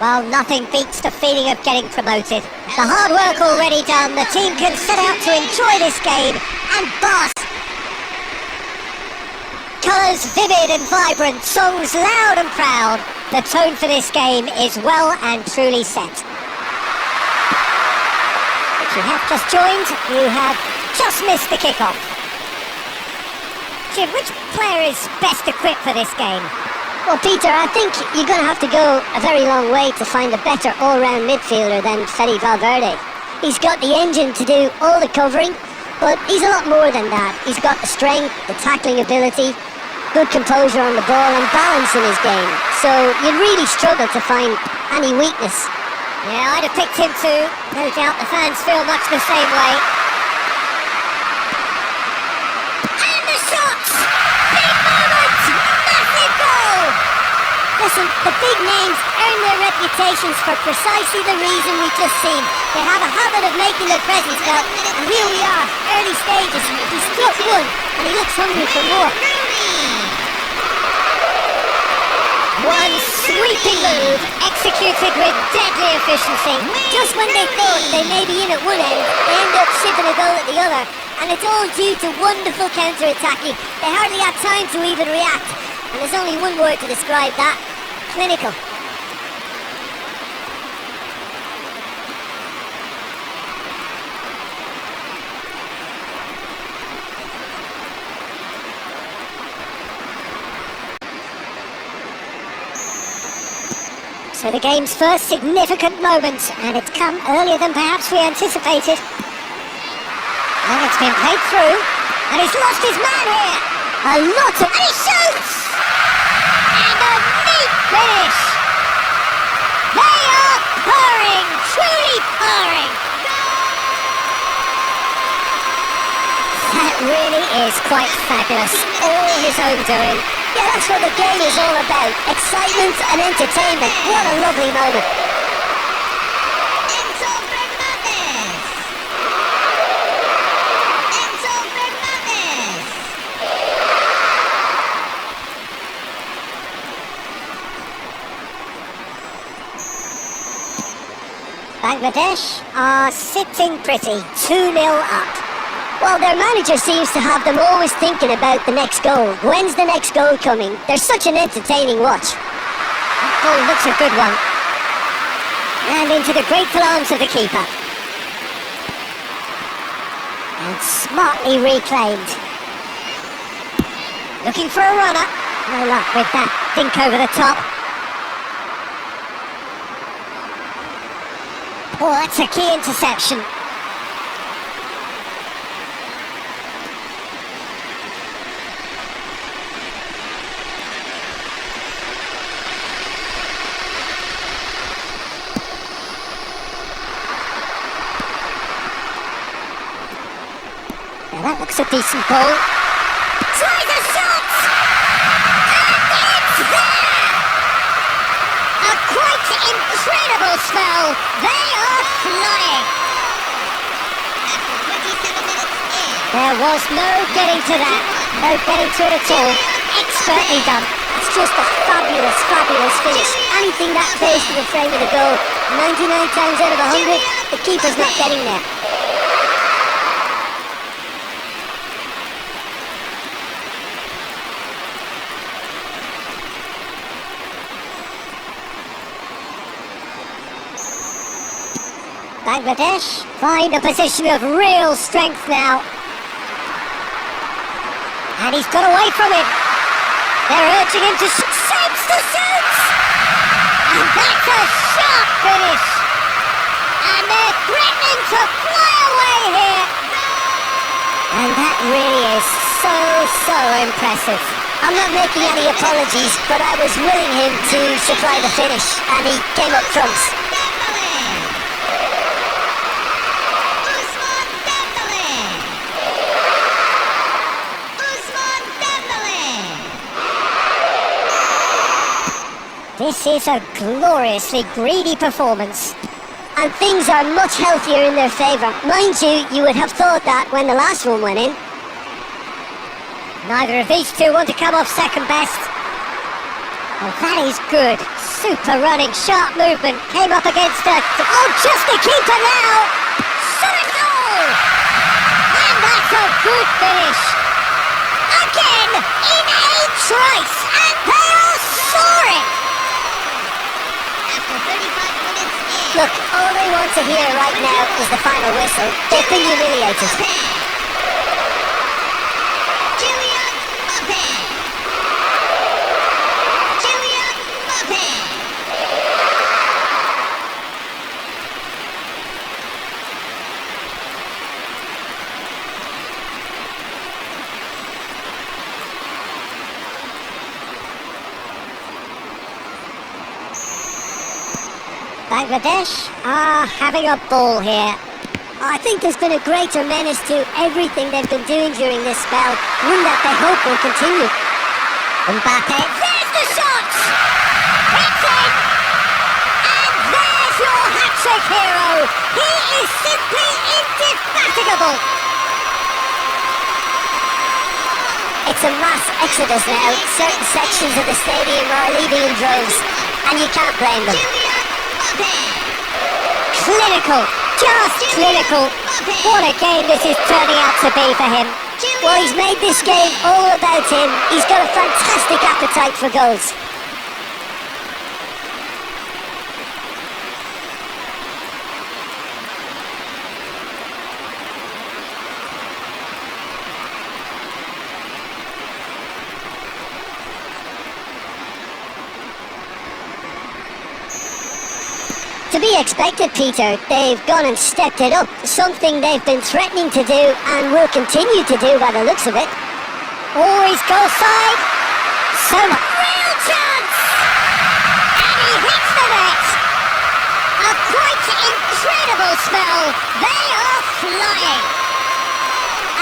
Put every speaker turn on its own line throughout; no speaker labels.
Well, nothing beats the feeling of getting promoted. The hard work already done, the team can set out to enjoy this game and bask. Colours vivid and vibrant, songs loud and proud. The tone for this game is well and truly set. If you have just joined, you have just missed the kick-off. Jim, which player is best equipped for this game?
Well, Peter, I think you're going to have to go a very long way to find a better all-round midfielder than Fede Valverde. He's got the engine to do all the covering, but he's a lot more than that. He's got the strength, the tackling ability, good composure on the ball and balance in his game. So you'd really struggle to find any weakness.
Yeah, I'd have picked him too. No doubt the fans feel much the same way. And the shots! Big moment! Massive goal! Listen, the big names earn their reputations for precisely the reason we've just seen. They have a habit of making their presence felt, and here we are, early stages. He struck one, and he looks hungry for more. One sweeping move, executed with deadly efficiency. Just when they thought they may be in at one end, they end up shipping a goal at the other. And it's all due to wonderful counter-attacking. They hardly had time to even react. And there's only one word to describe that: clinical. So the game's first significant moment, and it's come earlier than perhaps we anticipated. And it's been played through, and he's lost his man here. A lot of... and he shoots! And a neat finish! They are purring, truly purring! That really is quite fabulous. All his own doing. Yeah, that's what the game is all about. Excitement and entertainment. What a lovely moment. Enzo Fernandez! Enzo Fernandez! Bangladesh are sitting pretty, 2-0 up. Well, their manager seems to have them always thinking about the next goal. When's the next goal coming? They're such an entertaining watch. That goal looks a good one. And into the grateful arms of the keeper. And smartly reclaimed. Looking for a runner. No luck with that dink over the top. Oh, that's a key interception. That looks a decent ball. Tries a shot! And it's there! A quite incredible spell. They are flying. There was no getting to that. No getting to it at all. Expertly done. It's just a fabulous, fabulous finish. Anything that close to the frame of the goal, 99 times out of 100, the keeper's not getting there. Bangladesh find a position of real strength now. And he's got away from it. They're urging him to shapes to shoot! And that's a sharp finish! And they're threatening to fly away here! And that really is so impressive. I'm not making any apologies, but I was willing him to supply the finish, and he came up trumps. This is a gloriously greedy performance. And things are much healthier in their favour. Mind you, you would have thought that when the last one went in. Neither of these two want to come off second best. Oh, that is good. Super running, sharp movement. Came up against a... Oh, just the keeper now! Shot a goal! And that's a good finish. Again, in a trice, and they are soaring! After 35 minutes in...
Look, all they want to hear right now is the final whistle. They've been humiliated.
Bangladesh are having a ball here.
I think there's been a greater menace to everything they've been doing during this spell, one that they hope will continue.
Mbappe, there's the shot! It's in! And there's your hat-trick hero! He is simply indefatigable!
It's a mass exodus now. Certain sections of the stadium are leaving in droves, and you can't blame them.
Clinical, just clinical. What a game this is turning out to be for him.
Well, he's made this game all about him. He's got a fantastic appetite for goals. To be expected, Peter. They've gone and stepped it up. Something they've been threatening to do and will continue to do by the looks of it.
Oh, he's goal side. So real chance! And he hits the net. A quite incredible spell. They are flying.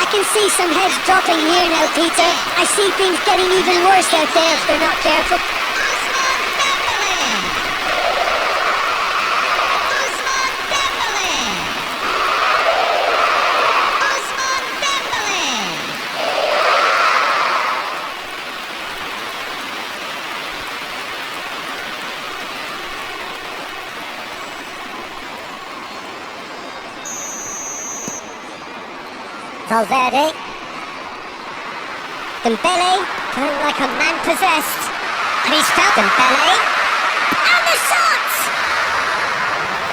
I can see some heads dropping here now, Peter. I see things getting even worse out there if they're not careful.
Valverde. Dembele, going like a man possessed. And he's found Dembele. And the shot!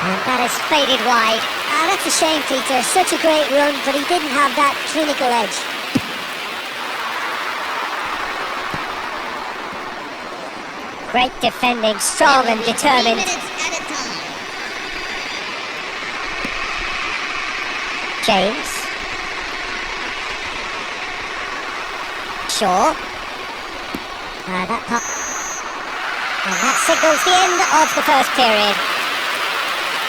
And that has faded wide.
Ah, that's a shame, Peter. Such a great run, but he didn't have that clinical edge.
Great defending, strong and determined. James. Shaw. And that signals the end of the first period.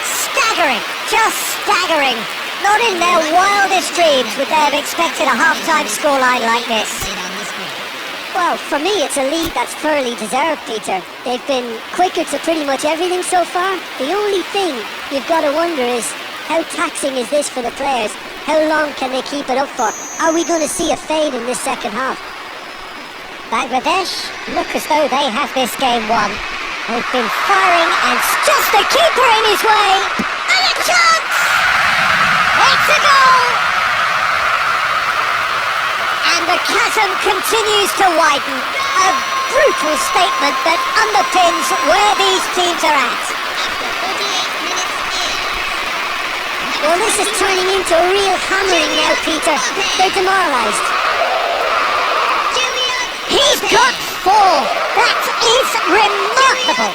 Staggering, just staggering. Not in their wildest dreams would they have expected a half-time scoreline like this.
Well, for me, it's a lead that's thoroughly deserved, Peter. They've been quicker to pretty much everything so far. The only thing you've got to wonder is, how taxing is this for the players? How long can they keep it up for? Are we going to see a fade in this second half?
Bangladesh look as though they have this game won. They've been firing and just the keeper in his way. And a chance! It's a goal! And the chasm continues to widen. A brutal statement that underpins where these teams are at.
Well, this is turning into a real hammering now, Peter. They're demoralised.
He's got 4. That is remarkable.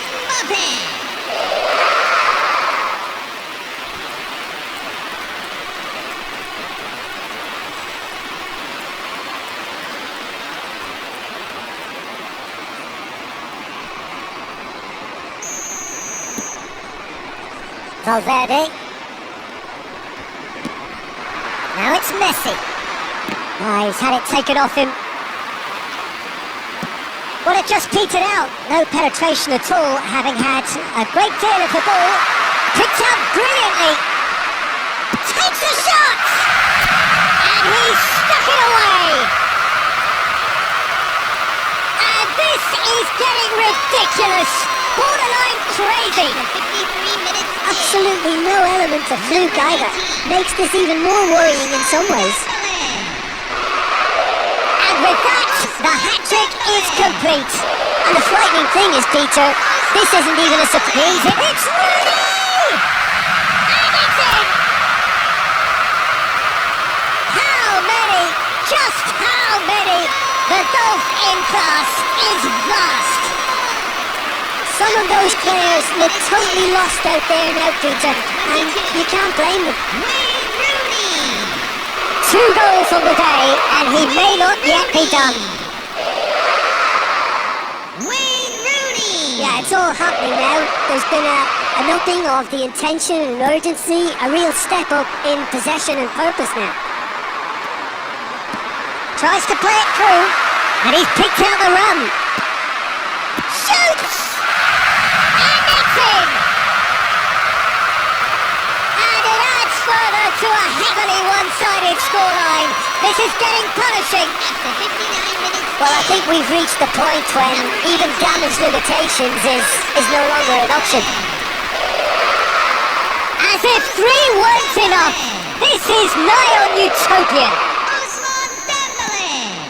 Valverde. Now it's Messi. He's had it taken off him. Well, it just petered out. No penetration at all, having had a great deal of the ball. Picked up brilliantly. Takes a shot! And he stuck it away. And this is getting ridiculous. Borderline crazy.
53 minutes. Absolutely no element of fluke either. Makes this even more worrying in some ways.
And with that, the hat-trick is complete.
And the frightening thing is, Peter, this isn't even a surprise.
It's Rooney! And it's in! How many? Just how many? The gulf in class is vast.
Some of those players look totally lost out there now, Peter, and you can't blame them.
Wayne Rooney! 2 goals on the day, and he may not yet be done. Wayne Rooney!
Yeah, it's all happening now. There's been an upping of the intention and urgency, a real step up in possession and purpose now.
Tries to play it through, and he's picked out the run. Shoots! And it's in! And it adds further to a heavily one-sided scoreline. This is getting punishing. After 59 minutes.
Well, I think we've reached the point when even damage limitations is no longer an option.
As if 3 weren't enough. This is nigh on utopia.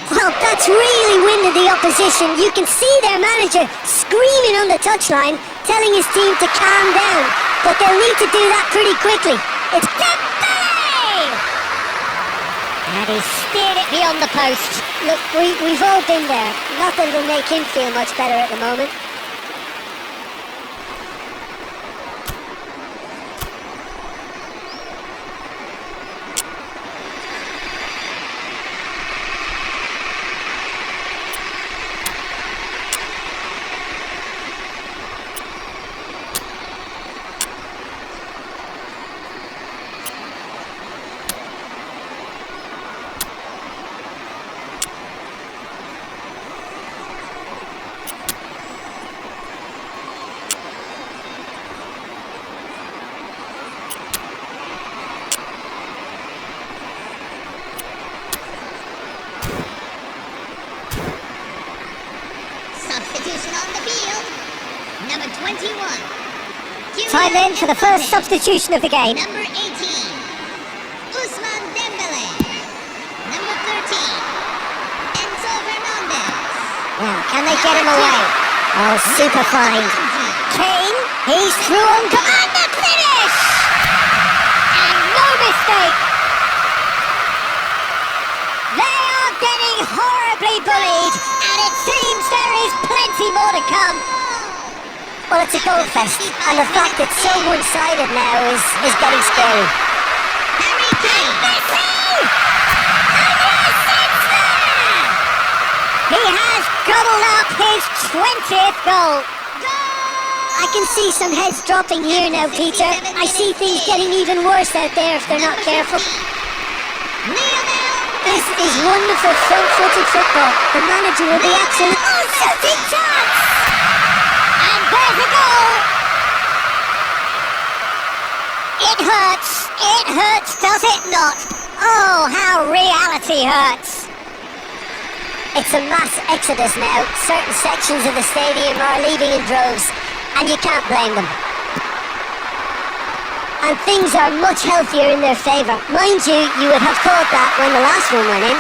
Well, that's really winded the opposition. You can see their manager screaming on the touchline, telling his team to calm down. But they'll need to do that pretty quickly. It's
Dembele! And he steered it beyond the post.
Look, we've all been there. Nothing will make him feel much better at the moment.
Substitution on the field. Number 21.
Time then for the first substitution of the game.
Number 18. Usman Dembele. Number 13. Enzo Fernandez.
Now, can they get him away? Oh, super fine.
Kane, he's through on and the finish! And no mistake. They are getting horribly bullied, and it seems there is plenty more to come.
Well, it's a goal fest, and the fact it's so one-sided now is getting scary.
Harry Kane. Messi! And yes, it's there! He has gobbled up his 20th goal.
I can see some heads dropping here now, Peter. I see things getting even worse out there if they're not careful. This is wonderful front-footed football. The manager will be absolutely...
Oh, shooting chance! And there's a goal! It hurts, does it not? Oh, how reality hurts.
It's a mass exodus now. Certain sections of the stadium are leaving in droves, and you can't blame them. And things are much healthier in their favour. Mind you, you would have thought that when the last one went in.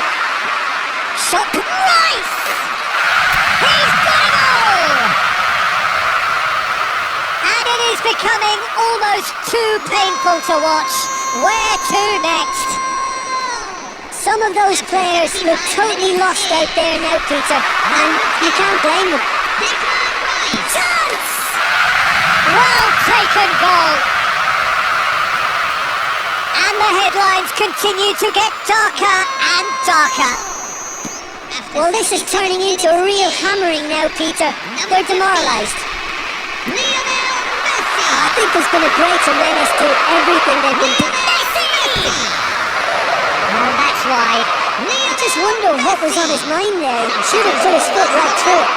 Shot nice! He's got a goal! And it is becoming almost too painful to watch. Where to next?
Some of those players look totally lost out there now, Peter, and you can't blame them.
Chance! Well taken goal! And the headlines continue to get darker and darker.
Well, this is turning into a real hammering now, Peter. They're demoralised. I think there's been a greater menace to everything they've been doing.
And that's why.
I just wonder what was on his mind there. Should have put his foot right through it.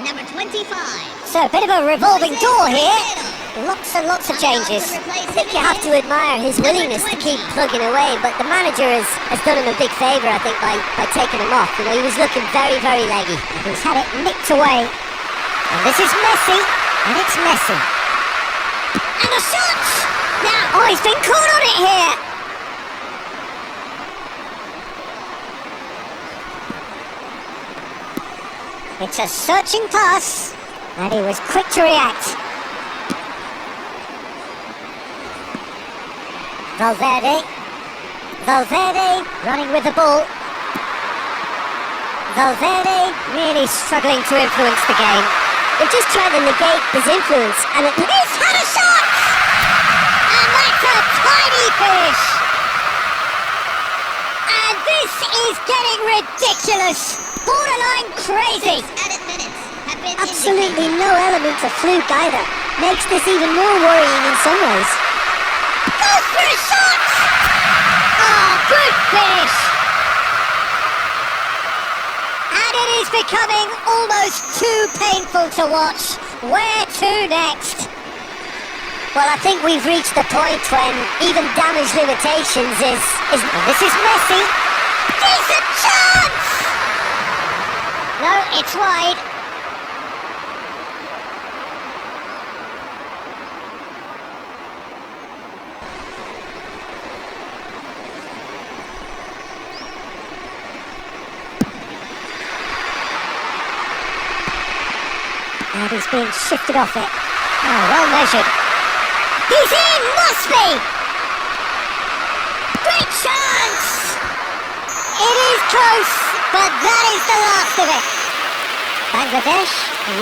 Number 25. So a bit of a revolving door here. Lots and lots of changes.
I think you have to admire his willingness to keep plugging away, but the manager has done him a big favour, I think, by taking him off. You know, he was looking very, very leggy.
He's had it nicked away. And this is Messi, and it's Messi. And a shot! Now, oh, he's been caught on it here. It's a searching pass, and he was quick to react. Valverde running with the ball. Valverde really struggling to influence the game.
They're just trying to negate his influence, and
He's had a shot! And that's a tiny finish! And this is getting ridiculous! Borderline crazy!
absolutely no element of fluke either. Makes this even more worrying in some ways.
Goes for a shot! Oh, good finish! And it is becoming almost too painful to watch. Where to next?
Well, I think we've reached the point when even damage limitations is...
And this is Messi. Decent chance! No, it's wide. And he's being shifted off it. Oh, well measured. He's in! Must be! Great chance! It is close, but that is the last of it. Bangladesh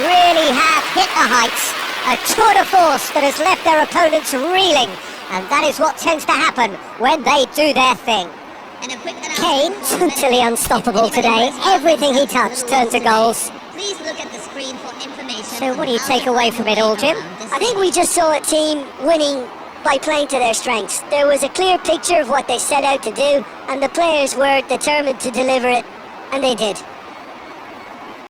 really have hit the heights. A tour de force that has left their opponents reeling. And that is what tends to happen when they do their thing. Kane, totally unstoppable today. Everything he touched turned to goals.
Please look at the screen for information.
So what do you take away from it all, Jim?
I think we just saw a team winning by playing to their strengths. There was a clear picture of what they set out to do, and the players were determined to deliver it, and they did.